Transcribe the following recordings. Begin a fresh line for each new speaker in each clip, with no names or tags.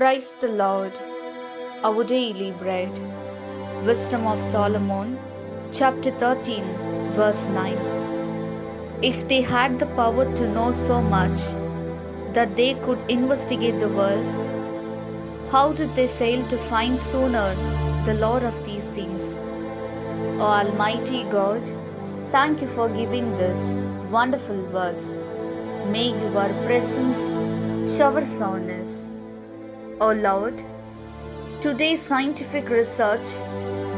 Praise the Lord, our daily bread. Wisdom of Solomon, chapter 13, verse 9. If they had the power to know so much that they could investigate the world, how did they fail to find sooner the Lord of these things? O Almighty God, thank you for giving this wonderful verse. May your presence shower on us. O Lord, today's scientific research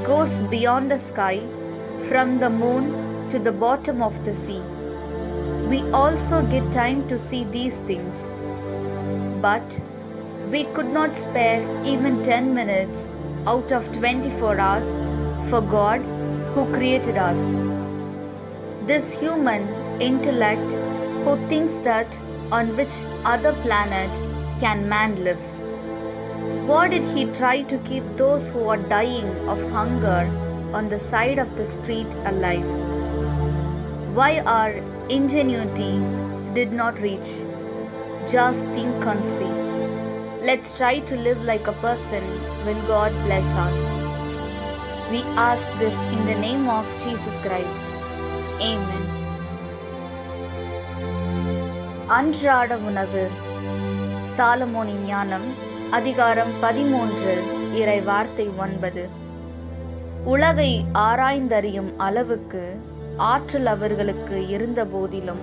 goes beyond the sky, from the moon to the bottom of the sea. We also get time to see these things, but we could not spare even 10 minutes out of 24 hours for God who created us. This human intellect who thinks that on which other planet can man live? Why did he try to keep those who are dying of hunger on the side of the street alive? Why our ingenuity did not reach? Just think and see. Let's try to live like a person when God bless us. We ask this in the name of Jesus Christ. Amen. அன்றாட உணவு. சாலமோனின் ஞானம், அதிகாரம் 13, இறை வார்த்தை 9. உலகை ஆராய்ந்தறியும் அளவுக்கு ஆற்றல் அவர்களுக்கு இருந்த போதிலும்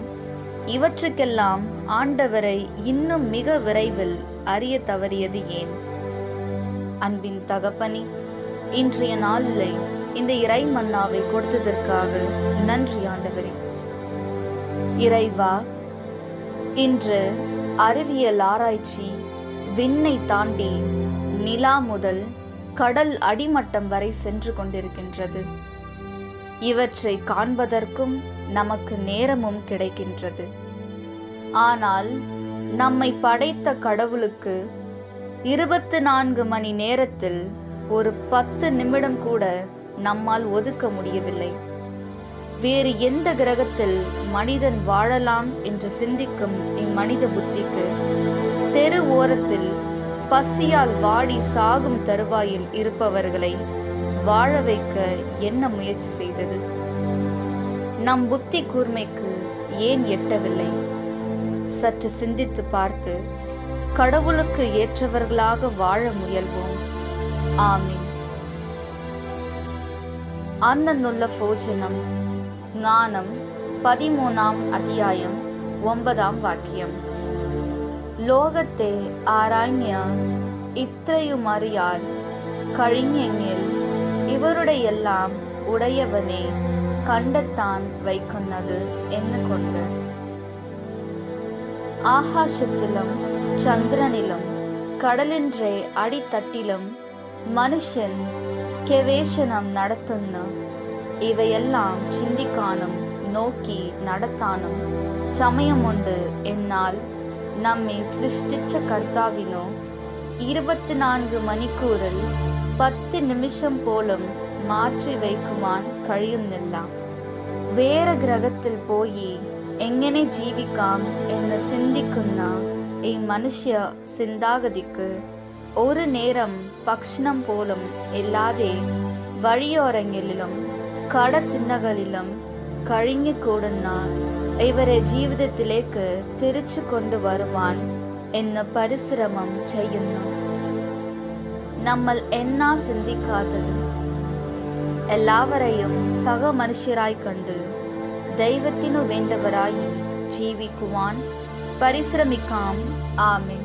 இவற்றுக்கெல்லாம் ஆண்டவரை இன்னும் மிக விரைவில் அறிய தவறியது ஏன்? அன்பின் தகப்பனே, இன்றைய நாளில் இந்த இறை மன்னாவை கொடுத்ததற்காக நன்றி ஆண்டவரே. இறைவா, இன்று அறிவியல் ஆராய்ச்சி விண்ணை தாண்டி நிலா முதல் கடல் அடிமட்டம் வரை சென்று கொண்டிருக்கின்றது. இவற்றை காண்பதற்கும் நமக்கு நேரமும் கிடைக்கின்றது. ஆனால் நம்மை படைத்த கடவுளுக்கு 24 மணி நேரத்தில் ஒரு 10 நிமிடம் கூட நம்மால் ஒதுக்க முடியவில்லை. வேறு எந்த கிரகத்தில் மனிதன் வாழலாம் என்று சிந்திக்கும் இம்மனித புத்திக்கு தெரு ஓரத்தில் பசியால் வாடி சாகும் தருவாயில் இருப்பவர்களை வாழ வைக்க என்ன முயற்சி செய்தது? நம் புத்தி கூர்மைக்கு ஏன் எட்டவில்லை? சற்று சிந்தித்து பார்த்து கடவுளுக்கு ஏற்றவர்களாக வாழ முயல்வோம். ஆமீன். அன்னன்னுள்ள போஜனம். ஞானம் 13ஆம் அத்தியாயம் 9ஆம் வாக்கியம். ലോകത്തെ ആരാഞ്ഞ ഇത്രയുമറിയാൽ കഴിഞ്ഞെങ്കിൽ ഇവരുടെയെല്ലാം ഉടയവനെ കണ്ടെത്താൻ വയ്ക്കുന്നത് എന്നുകൊണ്ട്. ആകാശത്തിലും ചന്ദ്രനിലും കടലിൻ്റെ അടിത്തട്ടിലും മനുഷ്യൻ ഗവേഷണം നടത്തുന്നു. ഇവയെല്ലാം ചിന്തിക്കാനും നോക്കി നടത്താനും സമയമുണ്ട്. എന്നാൽ നമ്മെ സൃഷ്ടിച്ച കർത്താവിനോ 24 മണിക്കൂറിൽ 10 നിമിഷം പോലും മാറ്റി വയ്ക്കുവാൻ കഴിയുന്നില്ല. വേറെ ഗ്രഹത്തിൽ പോയി എങ്ങനെ ജീവിക്കാം എന്ന് ചിന്തിക്കുന്ന ഈ മനുഷ്യ ചിന്താഗതിക്ക് ഒരു നേരം ഭക്ഷണം പോലും ഇല്ലാതെ വഴിയോരങ്ങളിലും കടത്തിണ്ണകളിലും കഴിഞ്ഞുകൂടുന്ന ഇവരെ ജീവിതത്തിലേക്ക് തിരിച്ചു കൊണ്ടുവരുവാൻ എന്ന് പരിശ്രമം ചെയ്യുന്നു. നമ്മൾ എന്നാ ചിന്തിക്കാത്തത്? എല്ലാവരെയും സഹമനുഷ്യരായി കണ്ട് ദൈവത്തിനു വേണ്ടവരായി ജീവിക്കുവാൻ പരിശ്രമിക്കാം. ആമേൻ.